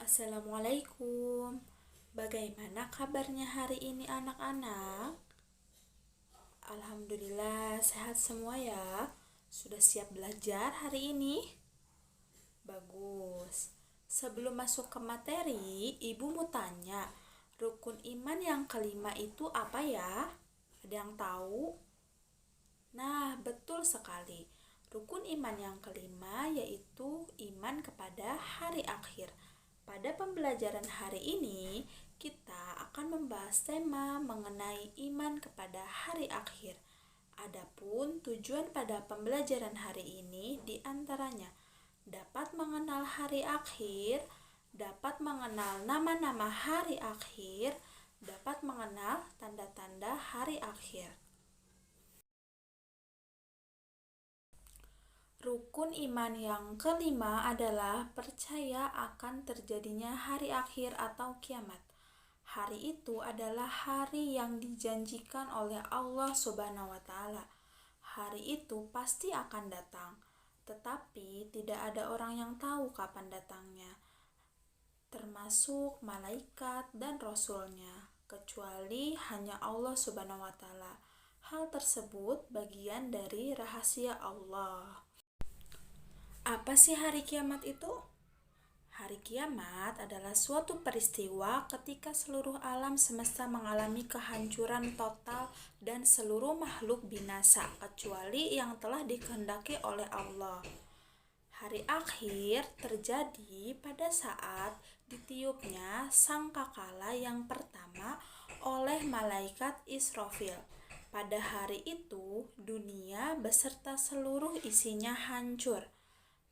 Assalamualaikum. Bagaimana kabarnya hari ini anak-anak? Alhamdulillah sehat semua ya. Sudah siap belajar hari ini? Bagus. Sebelum masuk ke materi, ibu mau tanya, rukun iman yang kelima itu apa ya? Ada yang tahu? Nah, betul sekali. Rukun iman yang kelima yaitu iman kepada hari akhir. Pada pembelajaran hari ini, kita akan membahas tema mengenai iman kepada hari akhir. Adapun tujuan pada pembelajaran hari ini diantaranya dapat mengenal hari akhir, dapat mengenal nama-nama hari akhir, dapat mengenal tanda-tanda hari akhir. Rukun iman yang kelima adalah percaya akan terjadinya hari akhir atau kiamat. Hari itu adalah hari yang dijanjikan oleh Allah Subhanahu wa Ta'ala. Hari itu pasti akan datang, tetapi tidak ada orang yang tahu kapan datangnya, termasuk malaikat dan rasulnya, kecuali hanya Allah Subhanahu wa Ta'ala. Hal tersebut bagian dari rahasia Allah. Apa sih hari kiamat itu? Hari kiamat adalah suatu peristiwa ketika seluruh alam semesta mengalami kehancuran total dan seluruh makhluk binasa kecuali yang telah dikehendaki oleh Allah. Hari akhir terjadi pada saat ditiupnya sangkakala yang pertama oleh malaikat Israfil. Pada hari itu, dunia beserta seluruh isinya hancur.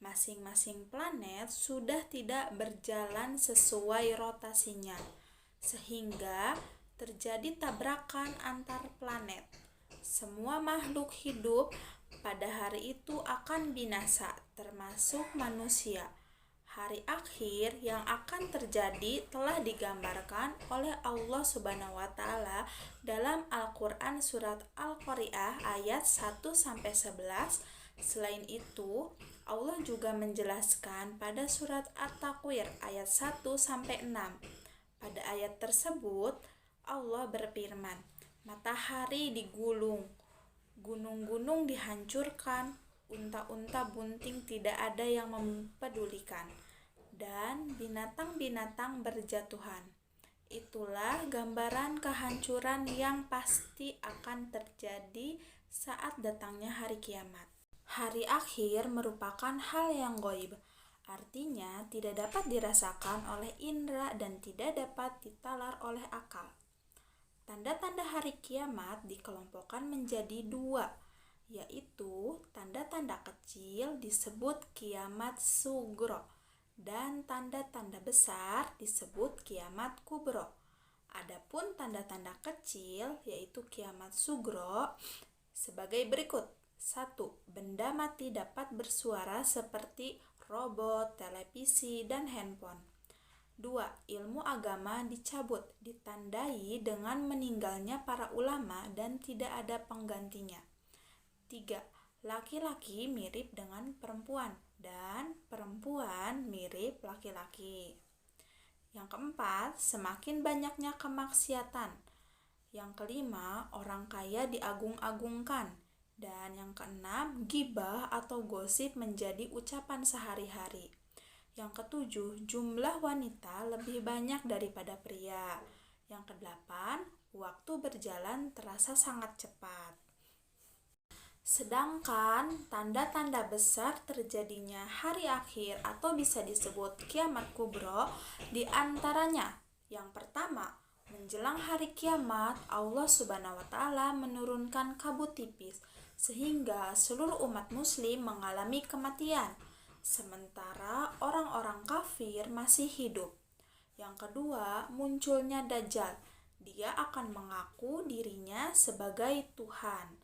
Masing-masing planet sudah tidak berjalan sesuai rotasinya, sehingga terjadi tabrakan antar planet. Semua makhluk hidup pada hari itu akan binasa, termasuk manusia. Hari akhir yang akan terjadi telah digambarkan oleh Allah Subhanahu wa Ta'ala dalam Al-Qur'an surat Al-Qari'ah ayat 1-11. Selain itu, Allah juga menjelaskan pada surat At-Takwir ayat 1-6. Pada ayat tersebut, Allah berfirman, matahari digulung, gunung-gunung dihancurkan, unta-unta bunting tidak ada yang mempedulikan, dan binatang-binatang berjatuhan. Itulah gambaran kehancuran yang pasti akan terjadi saat datangnya hari kiamat. Hari akhir merupakan hal yang gaib, artinya tidak dapat dirasakan oleh indera dan tidak dapat ditalar oleh akal. Tanda-tanda hari kiamat dikelompokkan menjadi dua, yaitu tanda-tanda kecil disebut kiamat sugro dan tanda-tanda besar disebut kiamat kubro. Adapun tanda-tanda kecil yaitu kiamat sugro sebagai berikut. 1. Benda mati dapat bersuara seperti robot, televisi, dan handphone. 2. Ilmu agama dicabut, ditandai dengan meninggalnya para ulama dan tidak ada penggantinya. 3. Laki-laki mirip dengan perempuan dan perempuan mirip laki-laki. Yang keempat, semakin banyaknya kemaksiatan. Yang kelima, orang kaya diagung-agungkan. Dan yang keenam, ghibah atau gosip menjadi ucapan sehari-hari. Yang ketujuh, jumlah wanita lebih banyak daripada pria. Yang kedelapan, waktu berjalan terasa sangat cepat. Sedangkan tanda-tanda besar terjadinya hari akhir atau bisa disebut kiamat kubro diantaranya. Yang pertama, menjelang hari kiamat, Allah Subhanahu wa Ta'ala menurunkan kabut tipis sehingga seluruh umat muslim mengalami kematian, sementara orang-orang kafir masih hidup. Yang kedua, munculnya Dajjal. Dia akan mengaku dirinya sebagai Tuhan.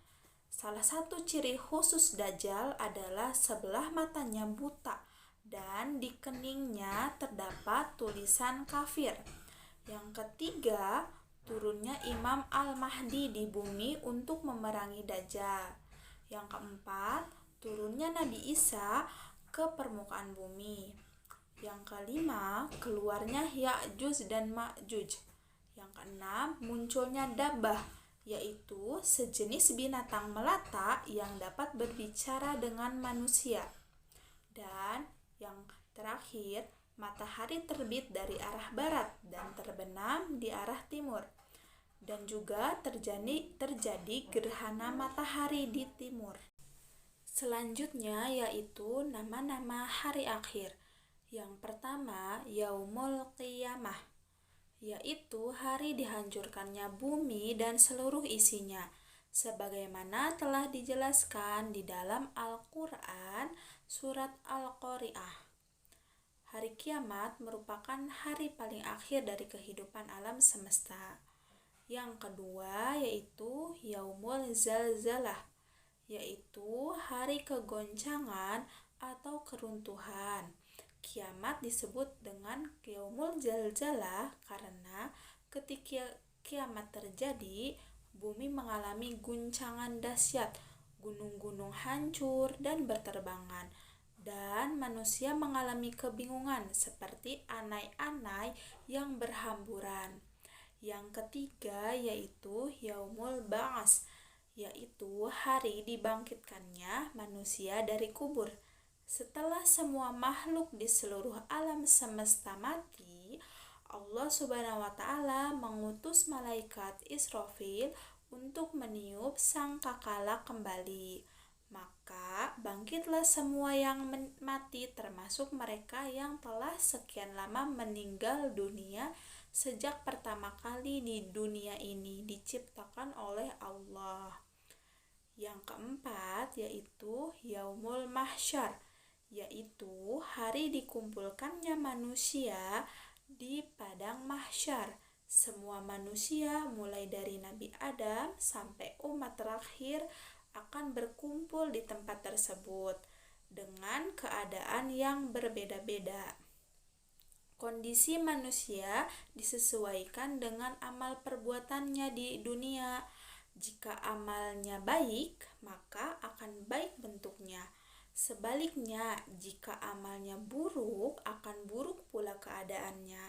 Salah satu ciri khusus Dajjal adalah sebelah matanya buta dan di keningnya terdapat tulisan kafir. Yang ketiga, turunnya Imam Al-Mahdi di bumi untuk memerangi Dajjal. Yang keempat, turunnya Nabi Isa ke permukaan bumi. Yang kelima, keluarnya Ya'juj dan Ma'juj. Yang keenam, munculnya Dabbah, yaitu sejenis binatang melata yang dapat berbicara dengan manusia. Dan yang terakhir, matahari terbit dari arah barat dan terbenam di arah timur. Dan juga terjadi gerhana matahari di timur. Selanjutnya yaitu nama-nama hari akhir. Yang pertama, Yaumul Qiyamah, yaitu hari dihancurkannya bumi dan seluruh isinya, sebagaimana telah dijelaskan di dalam Al-Quran surat Al-Qari'ah. Hari kiamat merupakan hari paling akhir dari kehidupan alam semesta. Yang kedua yaitu Yaumul Zalzalah, yaitu hari kegoncangan atau keruntuhan. Kiamat disebut dengan Yaumul Zalzalah karena ketika kiamat terjadi, bumi mengalami guncangan dahsyat, gunung-gunung hancur dan berterbangan, dan manusia mengalami kebingungan seperti anai-anai yang berhamburan. Yang ketiga yaitu Yaumul Ba'ats, yaitu hari dibangkitkannya manusia dari kubur. Setelah semua makhluk di seluruh alam semesta mati, Allah Subhanahu wa Ta'ala mengutus malaikat Israfil untuk meniup sangkakala kembali. Maka bangkitlah semua yang mati, termasuk mereka yang telah sekian lama meninggal dunia sejak pertama kali di dunia ini diciptakan oleh Allah. Yang keempat yaitu Yaumul Mahsyar, yaitu hari dikumpulkannya manusia di padang mahsyar. Semua manusia mulai dari Nabi Adam sampai umat terakhir akan berkumpul di tempat tersebut dengan keadaan yang berbeda-beda. Kondisi manusia disesuaikan dengan amal perbuatannya di dunia. Jika amalnya baik, maka akan baik bentuknya. Sebaliknya, jika amalnya buruk, akan buruk pula keadaannya.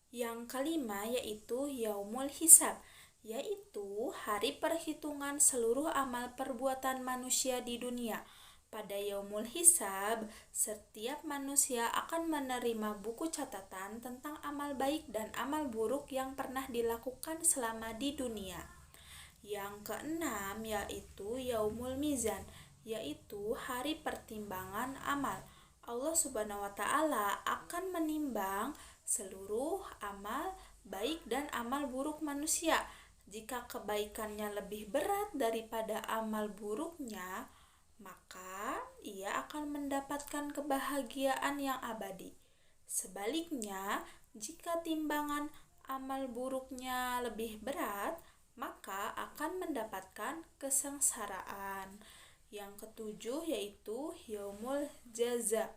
Yang kelima yaitu Yaumul Hisab, yaitu hari perhitungan seluruh amal perbuatan manusia di dunia. Pada Yaumul Hisab, setiap manusia akan menerima buku catatan tentang amal baik dan amal buruk yang pernah dilakukan selama di dunia. Yang keenam yaitu Yaumul Mizan, yaitu hari pertimbangan amal. Allah Subhanahu wa Ta'ala akan menimbang seluruh amal baik dan amal buruk manusia. Jika kebaikannya lebih berat daripada amal buruknya, maka ia akan mendapatkan kebahagiaan yang abadi. Sebaliknya, jika timbangan amal buruknya lebih berat, maka akan mendapatkan kesengsaraan. Yang ketujuh yaitu Yaumul Jaza,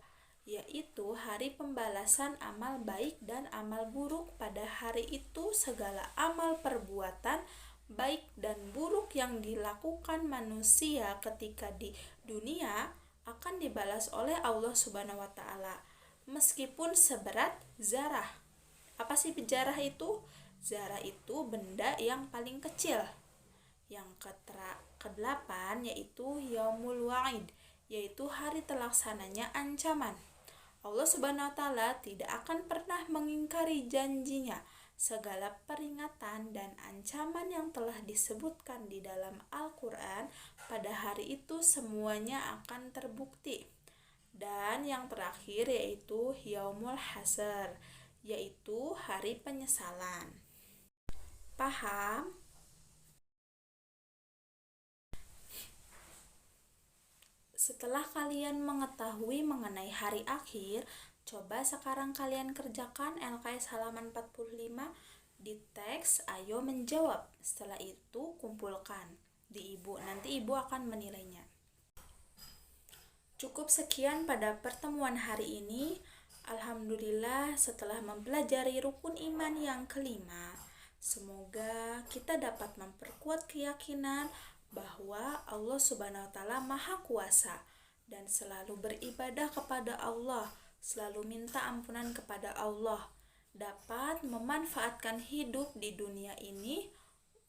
yaitu hari pembalasan amal baik dan amal buruk. Pada hari itu segala amal perbuatan baik dan buruk yang dilakukan manusia ketika di dunia akan dibalas oleh Allah Subhanahu wa Ta'ala meskipun seberat zarah. Apa sih zarah itu? Zarah itu benda yang paling kecil. Yang kedelapan yaitu Yaumul Wa'id, yaitu hari terlaksananya ancaman. Allah Subhanahu wa Ta'ala tidak akan pernah mengingkari janjinya. Segala peringatan dan ancaman yang telah disebutkan di dalam Al-Quran pada hari itu semuanya akan terbukti. Dan yang terakhir yaitu Yaumul Hasr, yaitu hari penyesalan. Paham? Setelah kalian mengetahui mengenai hari akhir, coba sekarang kalian kerjakan LKS halaman 45 di teks ayo menjawab. Setelah itu kumpulkan di ibu, nanti ibu akan menilainya. Cukup sekian pada pertemuan hari ini. Alhamdulillah, setelah mempelajari rukun iman yang kelima, semoga kita dapat memperkuat keyakinan bahwa Allah Subhanahu wa Ta'ala Maha Kuasa dan selalu beribadah kepada Allah selalu minta ampunan kepada Allah, dapat memanfaatkan hidup di dunia ini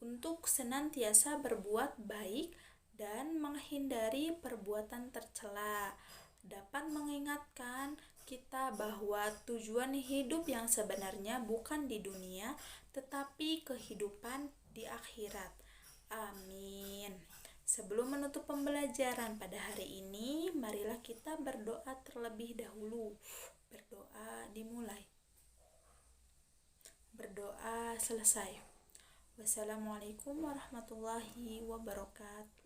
untuk senantiasa berbuat baik dan menghindari perbuatan tercela, dapat mengingatkan kita bahwa tujuan hidup yang sebenarnya bukan di dunia, tetapi kehidupan di akhirat. Amin. Sebelum menutup pembelajaran pada hari ini, marilah kita berdoa terlebih dahulu. Berdoa dimulai. Berdoa selesai. Wassalamualaikum warahmatullahi wabarakatuh.